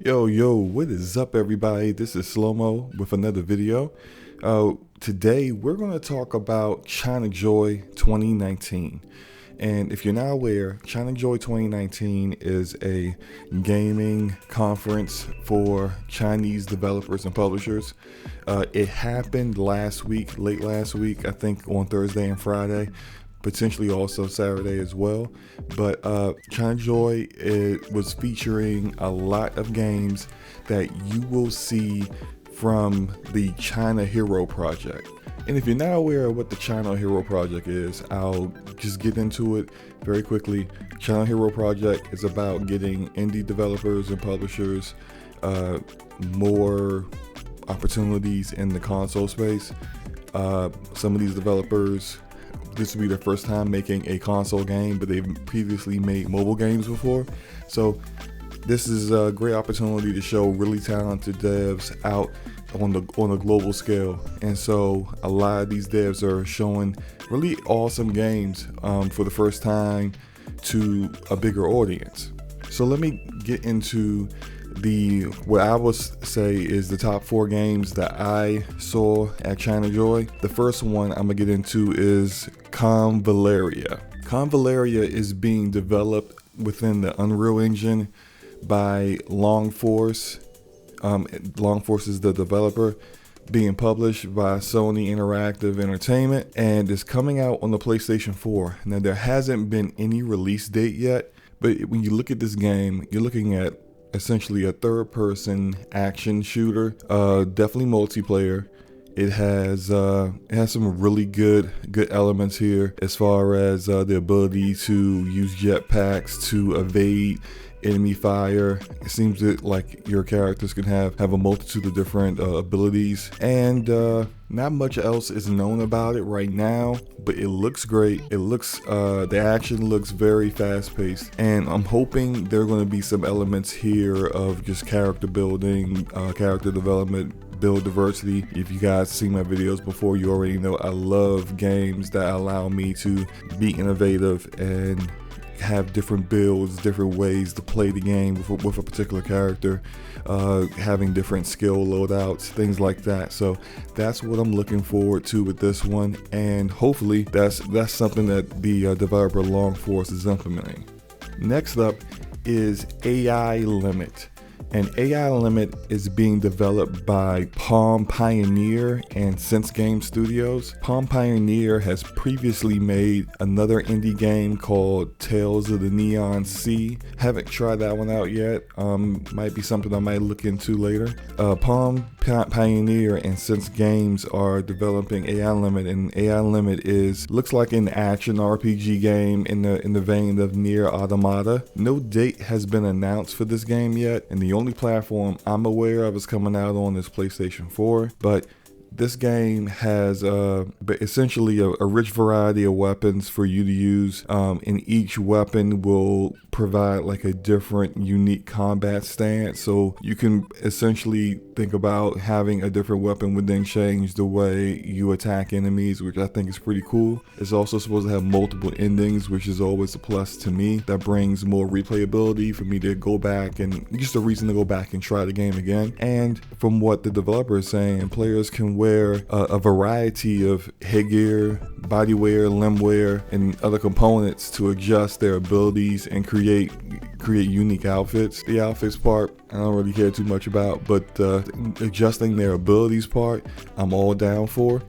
Yo, what is up, everybody? This is SloMo with another video. Today, we're going to talk about ChinaJoy 2019. And if you're not aware, ChinaJoy 2019 is a gaming conference for Chinese developers and publishers. It happened late last week, I think on Thursday and Friday. Potentially also Saturday as well. But ChinaJoy, it was featuring a lot of games that you will see from the China Hero Project. And if you're not aware of what the China Hero Project is, I'll just get into it very quickly. China Hero Project is about getting indie developers and publishers more opportunities in the console space. Some of these developers, this will be their first time making a console game, but they've previously made mobile games before. So this is a great opportunity to show really talented devs out on a global scale. And so a lot of these devs are showing really awesome games for the first time to a bigger audience. So let me get into what I would say is the top 4 games that I saw at ChinaJoy. The first one I'm gonna get into is Convallaria. Convallaria is being developed within the Unreal Engine by Long Force. Long Force is the developer, being published by Sony Interactive Entertainment, and is coming out on the PlayStation 4. Now, there hasn't been any release date yet, but when you look at this game, you're looking at essentially a third-person action shooter, definitely multiplayer. It has some really good elements here as far as the ability to use jetpacks to evade enemy fire. It seems that like your characters can have a multitude of different abilities, and not much else is known about it right now, but it looks great. It looks the action looks very fast-paced, and I'm hoping there are going to be some elements here of just character building, character development, build diversity. If you guys see my videos before, you already know I love games that allow me to be innovative and have different builds, different ways to play the game with a particular character, having different skill loadouts, things like that. So that's what I'm looking forward to with this one, and hopefully that's something that the developer Long Force is implementing. Next up is AILIMIT. And AILIMIT is being developed by Palm Pioneer and Sense Game Studios. Palm Pioneer has previously made another indie game called Tales of the Neon Sea. Haven't tried that one out yet. Might be something I might look into later. Palm Pioneer and Sense Games are developing AILIMIT, and AILIMIT looks like an action RPG game in the vein of Nier Automata. No date has been announced for this game yet, and the only platform I'm aware of is coming out on is PlayStation 4, but this game has essentially a rich variety of weapons for you to use, and each weapon will provide like a different unique combat stance. So you can essentially think about having a different weapon would then change the way you attack enemies, which I think is pretty cool. It's also supposed to have multiple endings, which is always a plus to me. That brings more replayability for me to go back, and just a reason to go back and try the game again. And from what the developer is saying, players can wear a variety of headgear, body wear, limb wear, and other components to adjust their abilities and create unique outfits. The outfits part I don't really care too much about, but adjusting their abilities part I'm all down for.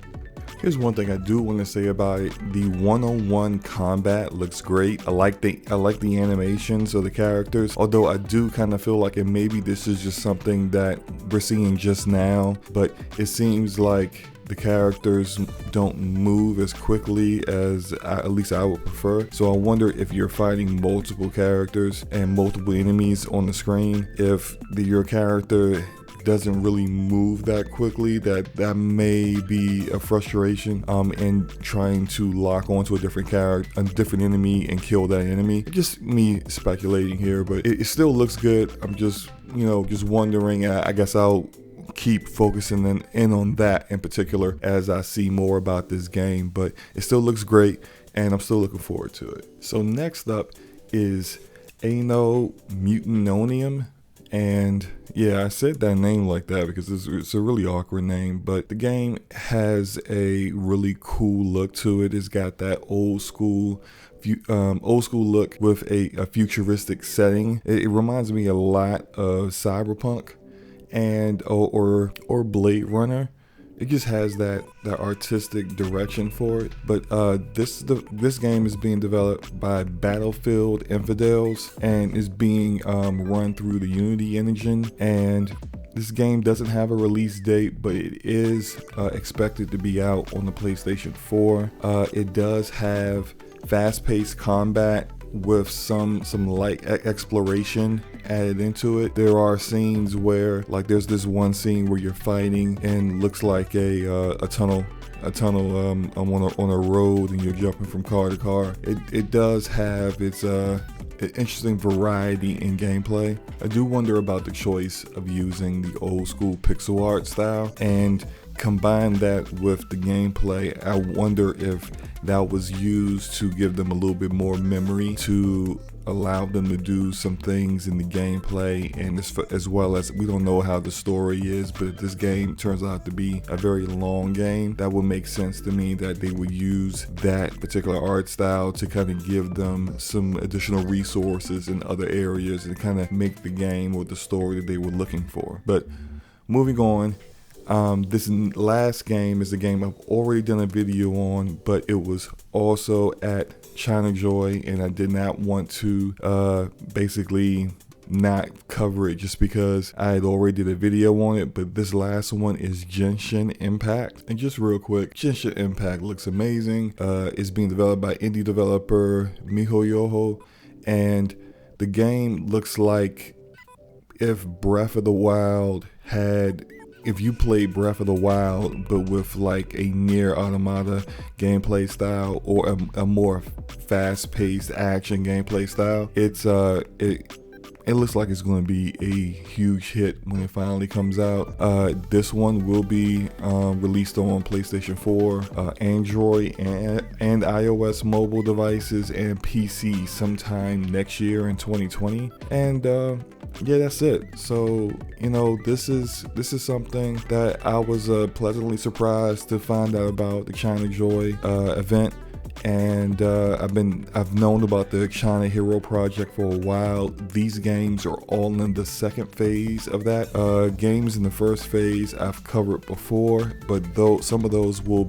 Here's one thing I do want to say about it. The one-on-one combat looks great. I like the animations of the characters, although I do kind of feel like maybe this is just something that we're seeing just now, but it seems like the characters don't move as quickly as at least I would prefer. So I wonder if you're fighting multiple characters and multiple enemies on the screen, if your character doesn't really move that quickly, that may be a frustration in trying to lock onto a different character, a different enemy, and kill that enemy. Just me speculating here, but it still looks good. I'm just wondering. I guess I'll keep focusing in on that in particular as I see more about this game, but it still looks great and I'm still looking forward to it. So next up is Anno Mutantionem, And yeah, I said that name like that because it's a really awkward name, but the game has a really cool look to it. It's got that old school look with a futuristic setting. It reminds me a lot of Cyberpunk and or Blade Runner. It just has that artistic direction for it. But this game is being developed by Battlefield Infidels and is being run through the Unity engine. And this game doesn't have a release date, but it is expected to be out on the PlayStation 4. It does have fast-paced combat with some light exploration added into it. There are scenes where, like, there's this one scene where you're fighting and looks like a tunnel on a road, and you're jumping from car to car. It does have its an interesting variety in gameplay. I do wonder about the choice of using the old school pixel art style and combine that with the gameplay. I wonder if that was used to give them a little bit more memory to allow them to do some things in the gameplay, and as well as, we don't know how the story is, but if this game turns out to be a very long game, that would make sense to me that they would use that particular art style to kind of give them some additional resources in other areas and kind of make the game or the story that they were looking for. But moving on, this last game is a game I've already done a video on, but it was also at ChinaJoy, and I did not want to basically not cover it just because I had already did a video on it. But this last one is Genshin Impact. And just real quick, Genshin Impact looks amazing. It's being developed by indie developer MiHoYoHo, and the game looks like if if you played Breath of the Wild, but with like a Nier Automata gameplay style, or a more fast-paced action gameplay style, it looks like it's going to be a huge hit when it finally comes out. This one will be released on PlayStation 4, Android, and iOS mobile devices, and PC sometime next year in 2020. And yeah, that's it. So, you know, this is something that I was pleasantly surprised to find out about the ChinaJoy event. And I've known about the China Hero project for a while. These games are all in the second phase of that. Games in the first phase I've covered before, but though some of those we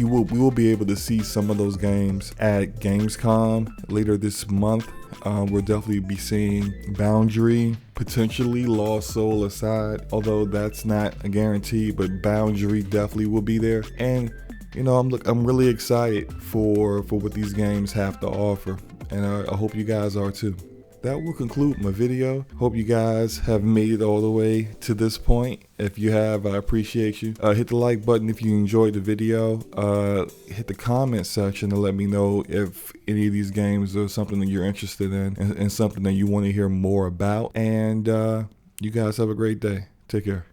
will be able to see some of those games at Gamescom later this month. We'll definitely be seeing Boundary, potentially Lost Soul Aside, although that's not a guarantee, but Boundary definitely will be there. And you know, I'm really excited for what these games have to offer, and I hope you guys are too. That will conclude my video. Hope you guys have made it all the way to this point. If you have, I appreciate you. Hit the like button if you enjoyed the video. Hit the comment section to let me know if any of these games are something that you're interested in, and something that you want to hear more about. And you guys have a great day. Take care.